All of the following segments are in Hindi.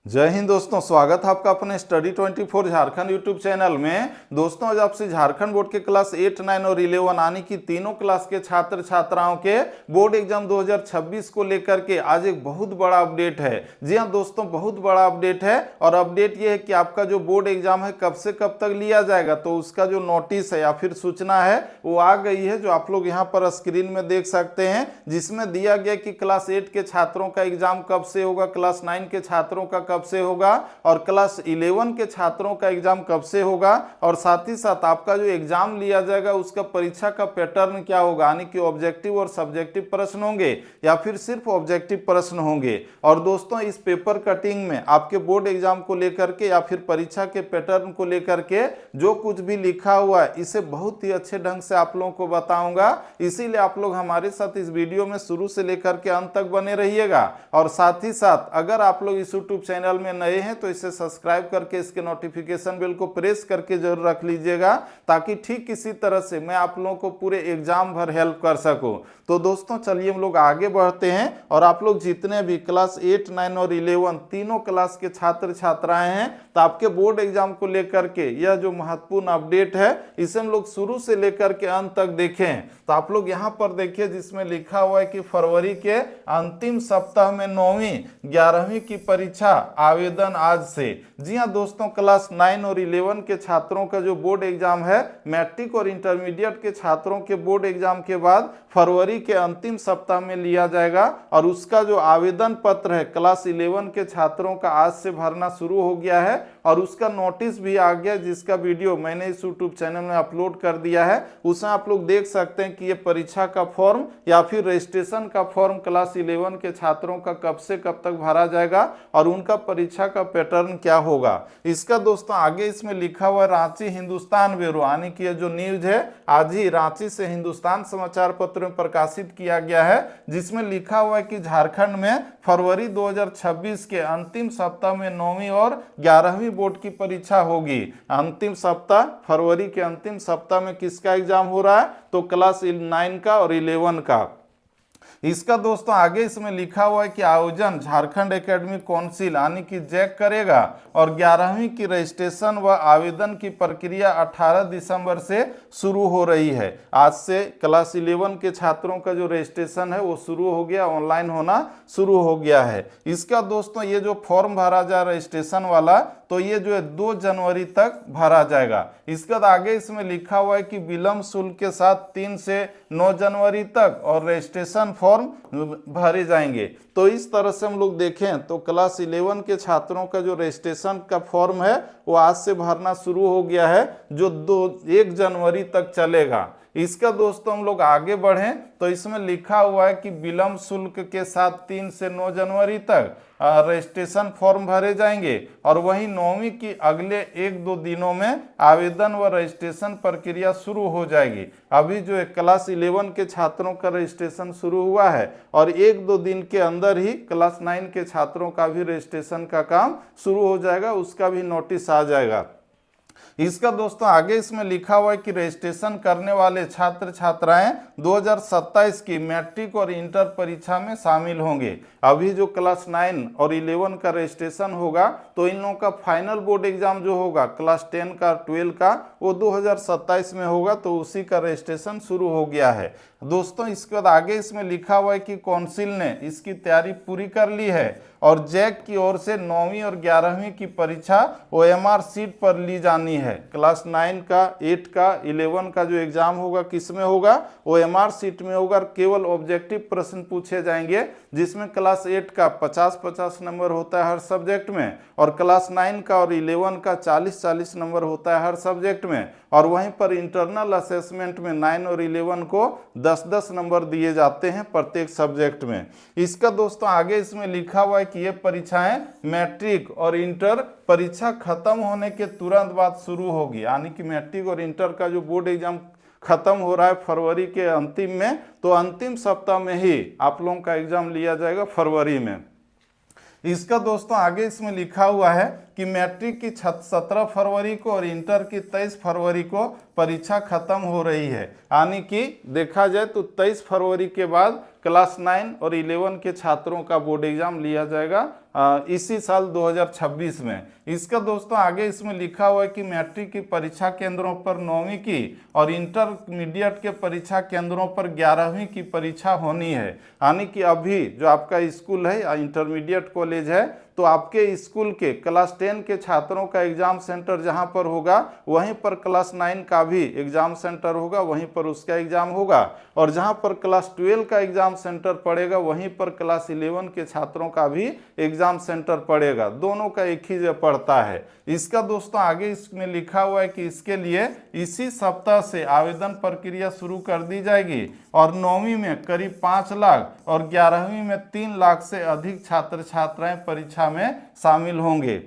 जय हिंद दोस्तों, स्वागत है आपका अपने स्टडी 24 झारखंड यूट्यूब चैनल में। दोस्तों आज आपसे झारखंड बोर्ड के क्लास 8, 9 और 11 यानी कि तीनों क्लास के छात्र छात्राओं के बोर्ड एग्जाम 2026 को लेकर के आज एक बहुत बड़ा अपडेट है। जी हाँ दोस्तों, बहुत बड़ा अपडेट है और अपडेट ये है कि आपका जो बोर्ड एग्जाम है कब से कब तक लिया जाएगा, तो उसका जो नोटिस है या फिर सूचना है वो आ गई है, जो आप लोग यहाँ पर स्क्रीन में देख सकते हैं, जिसमें दिया गया कि क्लास 8 के छात्रों का एग्जाम कब से होगा, क्लास 9 के छात्रों का कब से होगा और क्लास 11 के छात्रों का एग्जाम कब से होगा, और साथ ही साथ आपका जो एग्जाम लिया जाएगा उसका परीक्षा का पैटर्न क्या होगा, यानी कि ऑब्जेक्टिव और सब्जेक्टिव प्रश्न होंगे या फिर सिर्फ ऑब्जेक्टिव प्रश्न होंगे। और दोस्तों इस पेपर कटिंग में आपके बोर्ड एग्जाम को लेकर के या फिर परीक्षा के पैटर्न को लेकर के जो कुछ भी लिखा हुआ है इसे बहुत ही अच्छे ढंग से आप लोगों को बताऊंगा, इसीलिए आप लोग हमारे साथ इस वीडियो में शुरू से लेकर के अंत तक बने रहिएगा। और साथ ही साथ अगर आप लोग इस यूट्यूब चैनल में नए हैं तो इसे सब्सक्राइब करके इसके नोटिफिकेशन बेल को प्रेस करके जरूर रख लीजिएगा, ताकि ठीक इसी तरह से मैं आप लोगों को पूरे एग्जाम भर हेल्प कर सकूं। तो दोस्तों चलिए हम लोग आगे बढ़ते हैं और आप लोग जितने भी क्लास 8, 9 और 11 तीनों क्लास के छात्र छात्राएं हैं, तो आपके बोर्ड एग्जाम को लेकर के यह जो महत्वपूर्ण अपडेट है इसे हम लोग शुरू से लेकर के अंत तक देखें। तो आप लोग यहाँ पर देखिए जिसमें लिखा हुआ है कि फरवरी के अंतिम सप्ताह में 9वीं 11वीं की परीक्षा आवेदन आज से। जी हाँ दोस्तों, क्लास 9 और 11 के छात्रों का जो बोर्ड एग्जाम है, मैट्रिक और इंटरमीडिएट के छात्रों के बोर्ड एग्जाम के बाद फरवरी के अंतिम सप्ताह में लिया जाएगा और उसका जो आवेदन पत्र है क्लास 11 के छात्रों का आज से भरना शुरू हो गया है और उसका नोटिस भी आ गया, जिसका वीडियो मैंने इस यूट्यूब चैनल में अपलोड कर दिया है। उसमें आप लोग देख सकते हैं कि ये परीक्षा का फॉर्म या फिर रजिस्ट्रेशन का फॉर्म क्लास 11 के छात्रों का कब से कब तक भरा जाएगा और उनका परीक्षा का पैटर्न क्या होगा। इसका दोस्तों आगे इसमें लिखा हुआ रांची हिंदुस्तान ब्यूरो, यानी कि जो न्यूज है आज ही रांची से हिंदुस्तान समाचार पत्र में प्रकाशित किया गया है, जिसमें लिखा हुआ है कि झारखंड में फरवरी 2026 के अंतिम सप्ताह में 9वीं और 11वीं बोर्ड की परीक्षा होगी। अंतिम सप्ताह, फरवरी के अंतिम सप्ताह में किसका एग्जाम हो रहा है, तो क्लास 9 का और 11 का। इसका दोस्तों आगे इसमें लिखा हुआ है कि आयोजन झारखंड एकेडमिक काउंसिल यानी कि जैक करेगा और 11वीं की रजिस्ट्रेशन व आवेदन की प्रक्रिया 18 दिसंबर से शुरू हो रही है। आज से क्लास 11 के छात्रों का जो रजिस्ट्रेशन है वो शुरू हो गया, ऑनलाइन होना शुरू हो गया है। इसका दोस्तों ये जो फॉर्म भरा जाए रजिस्ट्रेशन वाला, तो ये जो है 2 जनवरी तक भरा जाएगा। इसके बाद आगे इसमें लिखा हुआ है कि विलंब शुल्क के साथ 3 से 9 जनवरी तक और रजिस्ट्रेशन फॉर्म भरे जाएंगे। तो इस तरह से हम लोग देखें तो क्लास 11 के छात्रों का जो रजिस्ट्रेशन का फॉर्म है वो आज से भरना शुरू हो गया है, जो 1 जनवरी तक चलेगा। इसका दोस्तों हम लोग आगे बढ़ें तो इसमें लिखा हुआ है कि विलंब शुल्क के साथ 3 से 9 जनवरी तक रजिस्ट्रेशन फॉर्म भरे जाएंगे और वहीं 9वीं की अगले 1-2 दिनों में आवेदन व रजिस्ट्रेशन प्रक्रिया शुरू हो जाएगी। अभी जो है क्लास 11 के छात्रों का रजिस्ट्रेशन शुरू हुआ है और 1-2 दिन के अंदर ही क्लास 9 के छात्रों का भी रजिस्ट्रेशन का काम शुरू हो जाएगा, उसका भी नोटिस आ जाएगा। इसका दोस्तों आगे इसमें लिखा हुआ है कि रजिस्ट्रेशन करने वाले छात्र छात्राएं 2027 की मैट्रिक और इंटर परीक्षा में शामिल होंगे। अभी जो क्लास 9 और 11 का रजिस्ट्रेशन होगा तो इन लोगों का फाइनल बोर्ड एग्जाम जो होगा क्लास 10 का 12 का वो 2027 में होगा, तो उसी का रजिस्ट्रेशन शुरू हो गया है। दोस्तों इसके बाद आगे इसमें लिखा हुआ है कि काउंसिल ने इसकी तैयारी पूरी कर ली है और जैक की ओर से 9वीं और 11वीं की परीक्षा OMR सीट पर ली जानी है। क्लास 9 का, 8 का, 11 का जो एग्जाम होगा किस में होगा, OMR सीट में होगा। केवल ऑब्जेक्टिव प्रश्न पूछे जाएंगे, जिसमें क्लास 8 का 50-50 नंबर होता है हर सब्जेक्ट में और क्लास 9 का और 11 का 40-40 नंबर होता है हर सब्जेक्ट में। और वहीं पर इंटरनल असेसमेंट में 9 और 11 को 10-10 नंबर दिए जाते हैं प्रत्येक सब्जेक्ट में। इसका दोस्तों आगे इसमें लिखा हुआ है कि ये परीक्षाएं मैट्रिक और इंटर परीक्षा खत्म होने के तुरंत बाद शुरू होगी, यानी कि मैट्रिक और इंटर का जो बोर्ड एग्जाम खत्म हो रहा है फरवरी के अंतिम में, तो अंतिम सप्ताह में ही आप लोगों का एग्जाम लिया जाएगा फरवरी में। इसका दोस्तों आगे इसमें लिखा हुआ है कि मैट्रिक की 17 फरवरी को और इंटर की 23 फरवरी को परीक्षा खत्म हो रही है, यानी कि देखा जाए तो 23 फरवरी के बाद क्लास 9 और 11 के छात्रों का बोर्ड एग्जाम लिया जाएगा इसी साल 2026 में। इसका दोस्तों आगे इसमें लिखा हुआ है कि मैट्रिक की परीक्षा केंद्रों पर 9वीं की और इंटरमीडिएट के परीक्षा केंद्रों पर 11वीं की परीक्षा होनी है। यानी कि अभी जो आपका स्कूल है या इंटरमीडिएट कॉलेज है, तो आपके स्कूल के क्लास 10 के छात्रों का एग्जाम सेंटर जहां पर होगा वहीं पर क्लास 9 का भी एग्जाम सेंटर होगा, वहीं पर उसका एग्जाम होगा। और जहां पर क्लास 12 का एग्जाम सेंटर पड़ेगा वहीं पर क्लास 11 के छात्रों का भी एग्जाम सेंटर पड़ेगा। दोनों का एक ही जगह पड़ता है। इसका दोस्तों आगे इसमें लिखा हुआ है कि इसके लिए इसी सप्ताह से आवेदन प्रक्रिया शुरू कर दी जाएगी और 9वीं में करीब 5 लाख और 11वीं में 3 लाख से अधिक छात्र छात्राएं परीक्षा में शामिल होंगे।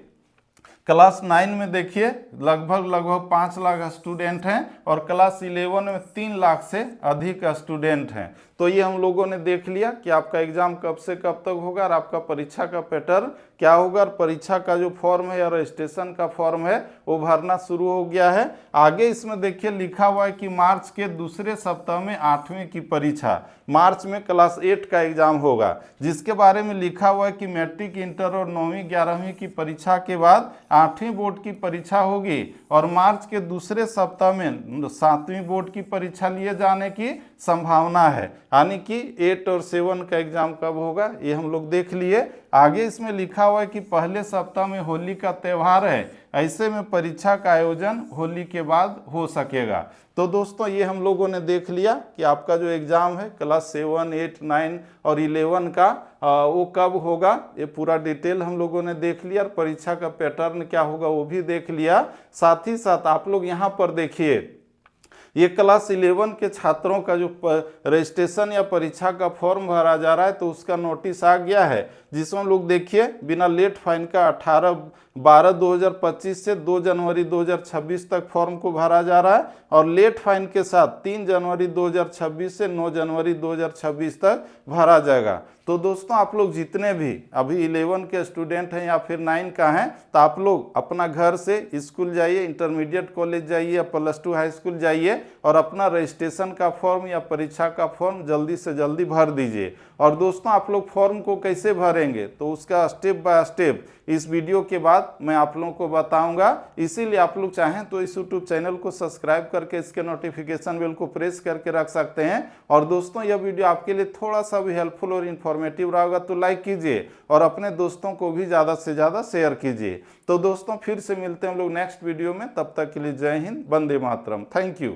क्लास 9 में देखिए लगभग 5 लाख स्टूडेंट हैं और क्लास 11 में 3 लाख से अधिक स्टूडेंट हैं। तो ये हम लोगों ने देख लिया कि आपका एग्जाम कब से कब तक होगा और आपका परीक्षा का पैटर्न क्या होगा। और परीक्षा का जो फॉर्म है या रजिस्ट्रेशन का फॉर्म है वो भरना शुरू हो गया है। आगे इसमें देखिए लिखा हुआ है कि मार्च के दूसरे सप्ताह में 8वीं की परीक्षा, मार्च में क्लास 8 का एग्जाम होगा, जिसके बारे में लिखा हुआ है कि मैट्रिक, इंटर और 9वीं 11वीं की परीक्षा के बाद 8वीं बोर्ड की परीक्षा होगी और मार्च के दूसरे सप्ताह में 7वीं बोर्ड की परीक्षा लिए जाने की संभावना है। यानी कि 8 और 7 का एग्जाम कब होगा ये हम लोग देख लिए। आगे इसमें लिखा हुआ है कि पहले सप्ताह में होली का त्यौहार है, ऐसे में परीक्षा का आयोजन होली के बाद हो सकेगा। तो दोस्तों ये हम लोगों ने देख लिया कि आपका जो एग्ज़ाम है क्लास 7, 8, 9 और 11 का वो कब होगा, ये पूरा डिटेल हम लोगों ने देख लिया। और परीक्षा का पैटर्न क्या होगा वो भी देख लिया। साथ ही साथ आप लोग यहाँ पर देखिए ये क्लास 11 के छात्रों का जो रजिस्ट्रेशन या परीक्षा का फॉर्म भरा जा रहा है तो उसका नोटिस आ गया है, जिसमें लोग देखिए बिना लेट फाइन का 18/12/2025 से 2 जनवरी 2026 तक फॉर्म को भरा जा रहा है और लेट फाइन के साथ 3 जनवरी 2026 से 9 जनवरी 2026 तक भरा जाएगा। तो दोस्तों आप लोग जितने भी अभी 11 के स्टूडेंट हैं या फिर 9 का हैं तो आप लोग अपना घर से स्कूल जाइए, इंटरमीडिएट कॉलेज जाइए या +2 हाई स्कूल जाइए और अपना रजिस्ट्रेशन का फॉर्म या परीक्षा का फॉर्म जल्दी से जल्दी भर दीजिए। और दोस्तों आप लोग फॉर्म को कैसे भरेंगे तो उसका स्टेप बाय स्टेप इस वीडियो के बाद मैं आप लोगों को बताऊंगा। इसीलिए आप लोग चाहें तो इस यूट्यूब चैनल को सब्सक्राइब करके इसके नोटिफिकेशन बेल को प्रेस करके रख सकते हैं। और दोस्तों यह वीडियो आपके लिए थोड़ा सा भी हेल्पफुल और इन्फॉर्मेटिव रहा होगा तो लाइक कीजिए और अपने दोस्तों को भी ज़्यादा से ज़्यादा शेयर कीजिए। तो दोस्तों फिर से मिलते हैं हम लोग नेक्स्ट वीडियो में, तब तक के लिए जय हिंद, वंदे मातरम, थैंक यू।